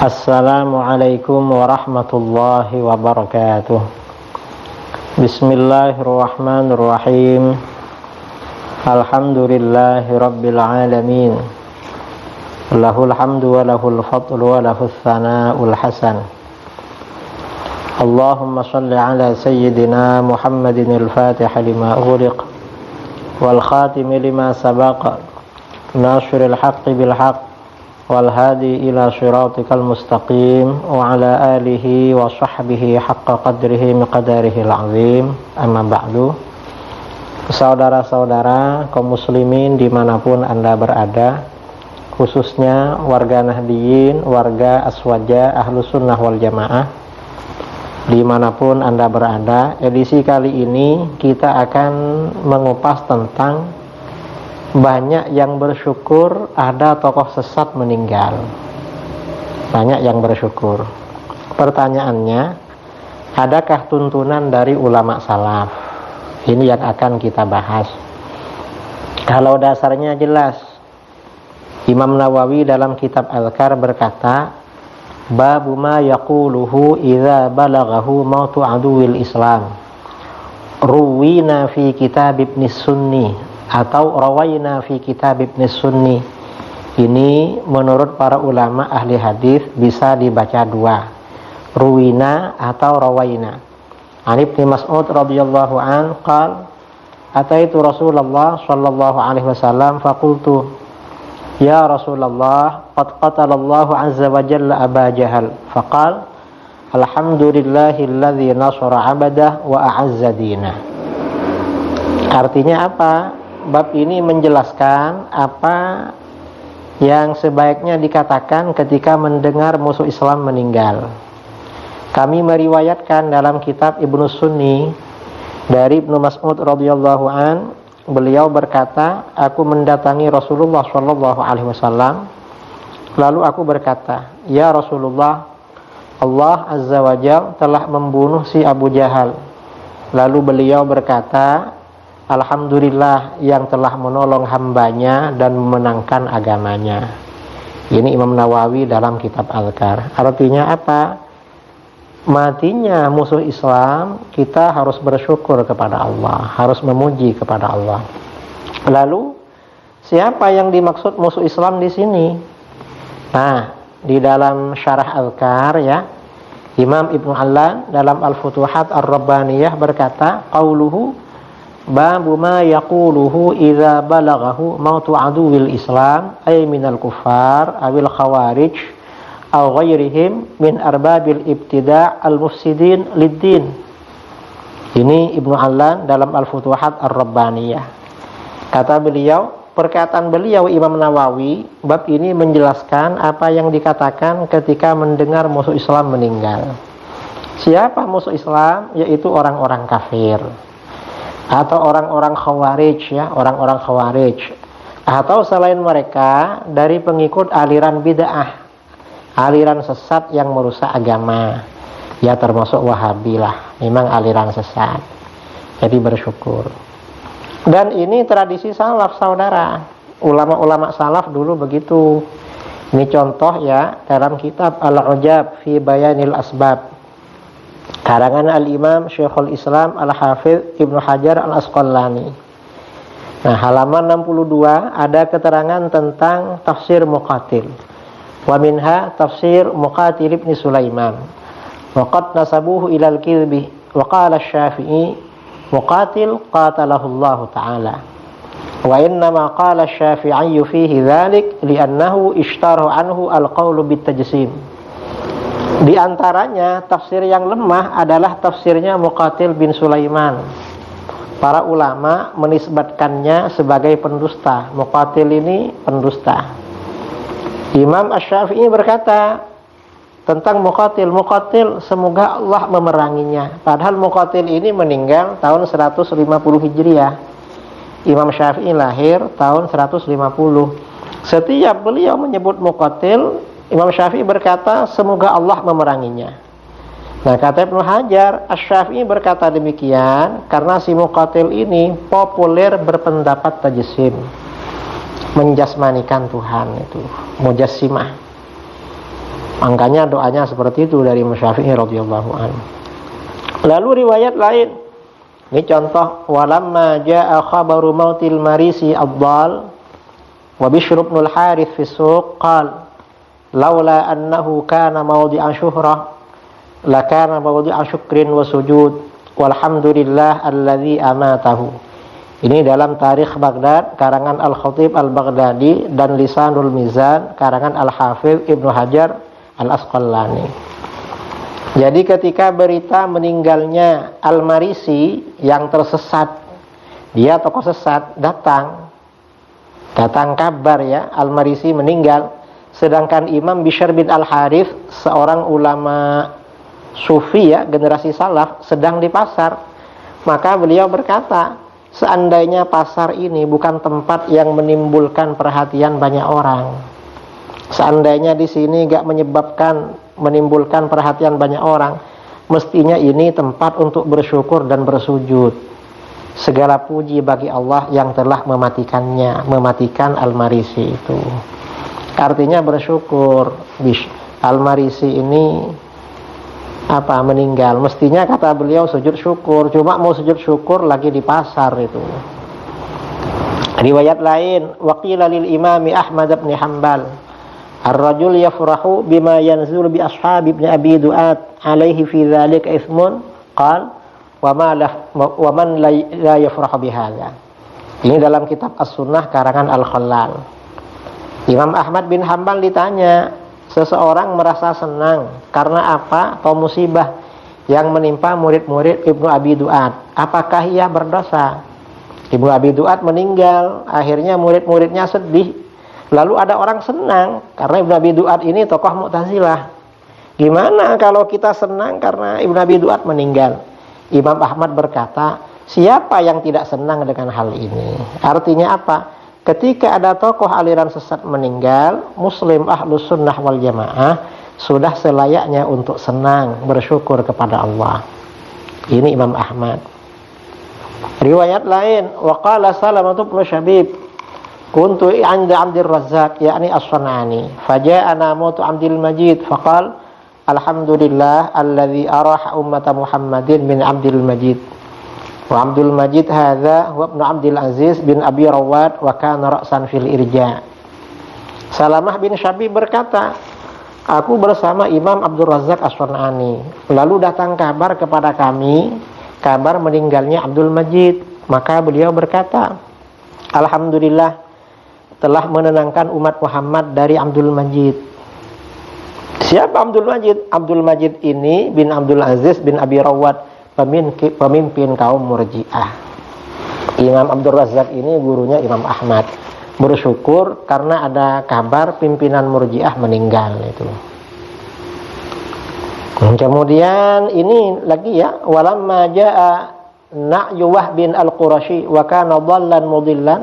Assalamualaikum warahmatullahi wabarakatuh. Bismillahirrahmanirrahim. Alhamdulillahi rabbil alamin. Lahul hamdu wa lahul fadlu wa lahus tsana'ul hasan. Allahumma shalli ala sayyidina Muhammadin al-Fatih lima ughliq wal khatim lima sabaqa nashril haqqi bil haqq wal hadi ila shiratikal mustaqim wa ala alihi wa sahbihi haqqa qadrihi miqdarihi al-azim. Amma ba'du. Saudara-saudara kaum muslimin dimanapun Anda berada, khususnya warga Nahdiyin, warga Aswaja Ahlus Sunnah wal Jamaah, dimanapun Anda berada, edisi kali ini kita akan mengupas tentang banyak yang bersyukur ada tokoh sesat meninggal. Banyak yang bersyukur. Pertanyaannya, adakah tuntunan dari ulama salaf? Ini yang akan kita bahas. Kalau dasarnya jelas, Imam Nawawi dalam kitab Al-Kar berkata, babu ma yaquluhu idza balaghahu mautu aduwil Islam, ruwina fi kitab Ibn Sunni atau rawaina fi kitab Ibn Sunni. Ini menurut para ulama ahli hadis bisa dibaca dua, ruwina atau rawaina. An Ibnu Mas'ud radhiyallahu an qala ataitu Rasulullah sallallahu alaihi wasallam faqultu ya Rasulullah qad qatalallahu azza wa jalla Aba Jahal faqala alhamdulillahilladzi nasara 'abdah wa a'azza dinah. Artinya apa? Bab ini menjelaskan apa yang sebaiknya dikatakan ketika mendengar musuh Islam meninggal. Kami meriwayatkan dalam kitab Ibnu Sunni dari Ibnu Mas'ud radhiyallahu an, beliau berkata, aku mendatangi Rasulullah sallallahu alaihi wasallam, lalu aku berkata, ya Rasulullah, Allah azza wa jalla telah membunuh si Abu Jahal. Lalu beliau berkata, alhamdulillah yang telah menolong hambanya dan memenangkan agamanya. Ini Imam Nawawi dalam kitab Al-Kar. Artinya apa? Matinya musuh Islam, kita harus bersyukur kepada Allah, harus memuji kepada Allah. Lalu, siapa yang dimaksud musuh Islam di sini? Nah, di dalam syarah Al-Kar ya, Imam Ibnu Allan dalam Al-Futuhat Ar-Rabbaniyah berkata, qauluhu babu ma yaquluhu idza balaghahu mautu aduwil Islam ay minal kuffar awil khawarij aw ghairihim min arbabil ibtida' al-mufsidin lid-din. Ini Ibnu Allan dalam Al-Futuhat Ar-Rabbaniyah. Kata beliau, perkataan beliau Imam Nawawi, bab ini menjelaskan apa yang dikatakan ketika mendengar musuh Islam meninggal. Siapa musuh Islam? Yaitu orang-orang kafir atau orang-orang khawarij ya, orang-orang khawarij atau selain mereka dari pengikut aliran bid'ah, aliran sesat yang merusak agama ya, termasuk Wahabi lah, memang aliran sesat. Jadi bersyukur. Dan ini tradisi salaf saudara, ulama-ulama salaf dulu begitu. Ini contoh ya dalam kitab Al-Ujab fi Bayanil Asbab karangan Al-Imam Syekhul Islam Al-Hafidh Ibnu Hajar Al-Asqalani. Nah, halaman 62 ada keterangan tentang tafsir Muqatil. Wa minha tafsir Muqatil Ibn Sulaiman. Wa qad nasabuhu ilal kilbi. Wa qala Syafi'i Muqatil qatalahu Allah Ta'ala. Wa innama qala Syafi'i fihi dhalik li'annahu ishtarahu anhu al-qawlu bit-tajsim. Di antaranya tafsir yang lemah adalah tafsirnya Muqatil bin Sulaiman. Para ulama menisbatkannya sebagai pendusta. Muqatil ini pendusta. Imam Asy-Syafi'i berkata tentang Muqatil, semoga Allah memeranginya. Padahal Muqatil ini meninggal tahun 150 Hijriah. Imam Syafi'i lahir tahun 150. Setiap beliau menyebut Muqatil, Imam Syafi'i berkata, semoga Allah memeranginya. Nah, kata Ibnu Hajar, Asy-Syafi'i berkata demikian karena si Muqatil ini populer berpendapat tajsim, menjasmanikan Tuhan, itu mujassimah. Makanya doanya seperti itu dari Imam Syafi'i radhiyallahu anhu. Lalu riwayat lain, ini contoh, walamma jaa khabaru mautil marisi ad-dal wa Bishr ibn al-Harith fi suq qala laula annahu kana mawdi'a syuhrah lakana mawdi'a syukrin wa sujud walhamdulillah alladzi amatahu. Ini dalam Tarikh Baghdad karangan Al-Khatib Al-Baghdadi dan Lisanul Mizan karangan Al-Hafidz Ibnu Hajar Al-Asqalani. Jadi ketika berita meninggalnya Al-Marisi yang tersesat, dia tokoh sesat, datang kabar ya, Al-Marisi meninggal, sedangkan Imam Bishr bin Al-Harith, seorang ulama sufi ya, generasi salaf, sedang di pasar. Maka beliau berkata, seandainya pasar ini bukan tempat yang menimbulkan perhatian banyak orang, seandainya di sini gak menimbulkan perhatian banyak orang, mestinya ini tempat untuk bersyukur dan bersujud. Segala puji bagi Allah yang telah mematikan Al-Marisi itu. Artinya bersyukur. Al-Marisi ini meninggal, mestinya kata beliau sujud syukur, cuma mau sujud syukur lagi di pasar itu. Riwayat lain, waqila lil imami Ahmad bin Hanbal ar-rajul yafrahu bima yanzul bi ashabi ibn Abi Du'at alaihi fi dzalika ithmun qal wa man la yafrahu bihadza. Ini dalam kitab As-Sunnah karangan Al-Khallal. Imam Ahmad bin Hanbal ditanya, seseorang merasa senang karena apa? Atau musibah yang menimpa murid-murid Ibnu Abi Du'at, apakah ia berdosa? Ibnu Abi Du'at meninggal, akhirnya murid-muridnya sedih. Lalu ada orang senang karena Ibnu Abi Du'at ini tokoh Mu'tazilah. Gimana kalau kita senang karena Ibnu Abi Du'at meninggal? Imam Ahmad berkata, siapa yang tidak senang dengan hal ini? Artinya apa? Ketika ada tokoh aliran sesat meninggal, Muslim Ahlus Sunnah wal Jamaah sudah selayaknya untuk senang, bersyukur kepada Allah. Ini Imam Ahmad. Riwayat lain, waqala Salamah bin Syabib, kuntu 'inda Abdul Razzaq yakni As-Sanani, faja'ana mautu Abdul Majid faqal alhamdulillah alladzi araha ummata Muhammadin min Abdul Majid. Wa Abdul Majid hadza huwa ibnu Abdul Aziz bin Abi Rawad wa kana ra'san fil irja. Salamah bin Syabib berkata, aku bersama Imam Abdul Razzaq As-Sanani, lalu datang kabar kepada kami, kabar meninggalnya Abdul Majid. Maka beliau berkata, alhamdulillah telah menenangkan umat Muhammad dari Abdul Majid. Siapa Abdul Majid? Abdul Majid ini bin Abdul Aziz bin Abi Rawad, pemimpin kaum Murji'ah. Imam Abdul Razzaq ini gurunya Imam Ahmad. Bersyukur karena ada kabar pimpinan Murji'ah meninggal itu. Kemudian ini lagi ya, walamma jaa Na'yu Wahbin al-Qurashi wa kana dhallan mudillan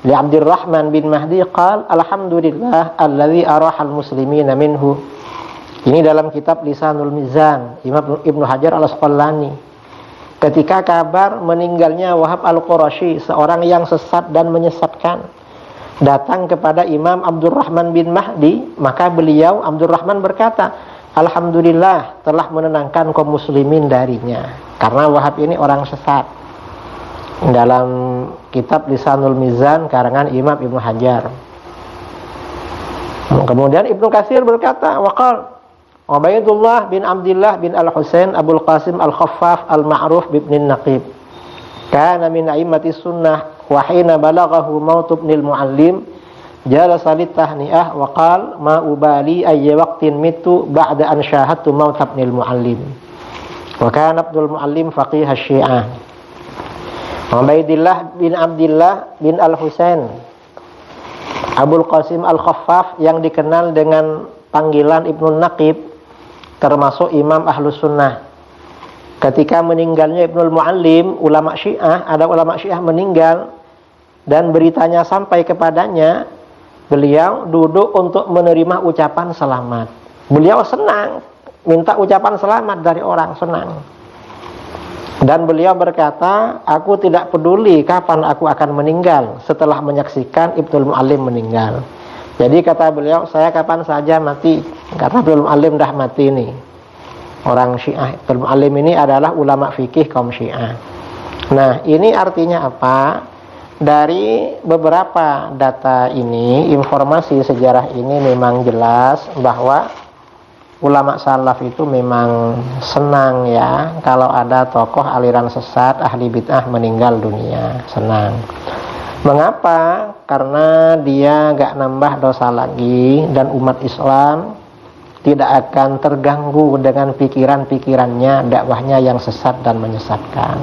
li Abdurrahman bin Mahdi qala alhamdulillah alladzi arahal muslimina minhu. Ini dalam kitab Lisanul Mizan Imam Ibnu Hajar Al-Asqalani. Ketika kabar meninggalnya Wahab Al-Qurashi, seorang yang sesat dan menyesatkan, datang kepada Imam Abdurrahman bin Mahdi, maka beliau Abdurrahman berkata, alhamdulillah telah menenangkan kaum muslimin darinya, karena Wahab ini orang sesat. Dalam kitab Lisanul Mizan karangan Imam Ibnu Hajar. Kemudian Ibnu Katsir berkata, waqal Ubaidullah bin Abdullah bin Al-Husain Abul Qasim Al-Khaffaf Al-Ma'ruf bin Naqib kana min a'immati sunnah wa hina balaghahu maut ibn al-Muallim jalasa litahni'ah wa qala ma ubali ayya waqtin mitu ba'da an syahadtu maut ibn al-Muallim wa kana Abdul Muallim faqih asy-Syiah. Ubaidillah bin Abdullah bin Al-Husain Abul Qasim Al-Khaffaf yang dikenal dengan panggilan Ibnu Naqib, termasuk Imam Ahlus Sunnah. Ketika meninggalnya Ibnul Muallim, ulama Syiah, ada ulama Syiah meninggal dan beritanya sampai kepadanya, beliau duduk untuk menerima ucapan selamat. Beliau senang, minta ucapan selamat dari orang, senang. Dan beliau berkata, aku tidak peduli kapan aku akan meninggal setelah menyaksikan Ibnul Muallim meninggal. Jadi kata beliau, saya kapan saja mati, karena Abdul Mu'allim dah mati nih. Orang Syiah, Abdul Mu'allim ini adalah ulama fikih kaum Syiah. Nah, ini artinya apa? Dari beberapa data ini, informasi sejarah ini memang jelas bahwa ulama salaf itu memang senang ya kalau ada tokoh aliran sesat, ahli bid'ah meninggal dunia, senang. Mengapa? Karena dia gak nambah dosa lagi dan umat Islam tidak akan terganggu dengan pikiran-pikirannya, dakwahnya yang sesat dan menyesatkan.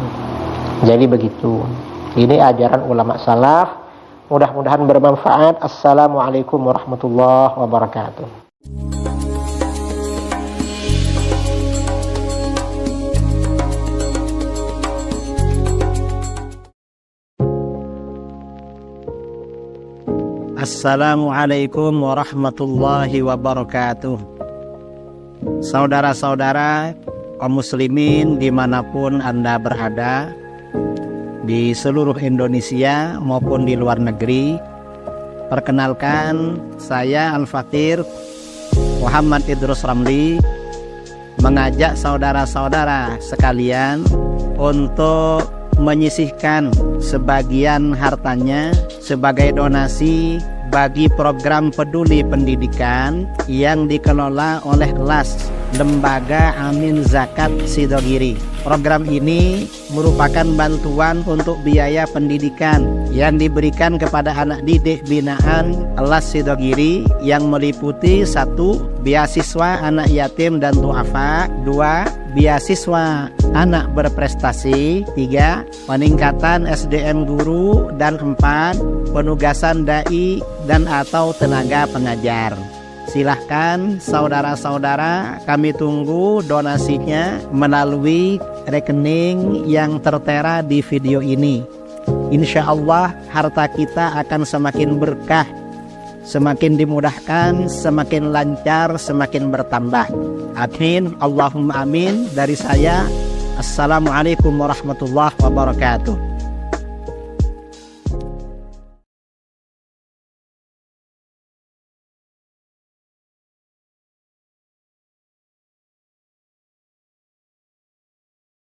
Jadi begitu. Ini ajaran ulama salaf. Mudah-mudahan bermanfaat. Assalamualaikum warahmatullahi wabarakatuh. Assalamualaikum warahmatullahi wabarakatuh. Saudara-saudara kaum muslimin dimanapun Anda berada, di seluruh Indonesia maupun di luar negeri, perkenalkan saya Al-Fakir Muhammad Idrus Ramli mengajak saudara-saudara sekalian untuk menyisihkan sebagian hartanya sebagai donasi bagi program peduli pendidikan yang dikelola oleh LAS, Lembaga Amin Zakat Sidogiri. Program ini merupakan bantuan untuk biaya pendidikan yang diberikan kepada anak didik binaan LAS Sidogiri yang meliputi 1. Beasiswa anak yatim dan duafa, 2. Beasiswa anak berprestasi, 3. Peningkatan SDM guru, dan 4. Penugasan dai dan atau tenaga pengajar. Silahkan saudara-saudara, kami tunggu donasinya melalui rekening yang tertera di video ini. Insya Allah harta kita akan semakin berkah, semakin dimudahkan, semakin lancar, semakin bertambah. Amin, Allahumma amin. Dari saya, Assalamualaikum warahmatullahi wabarakatuh.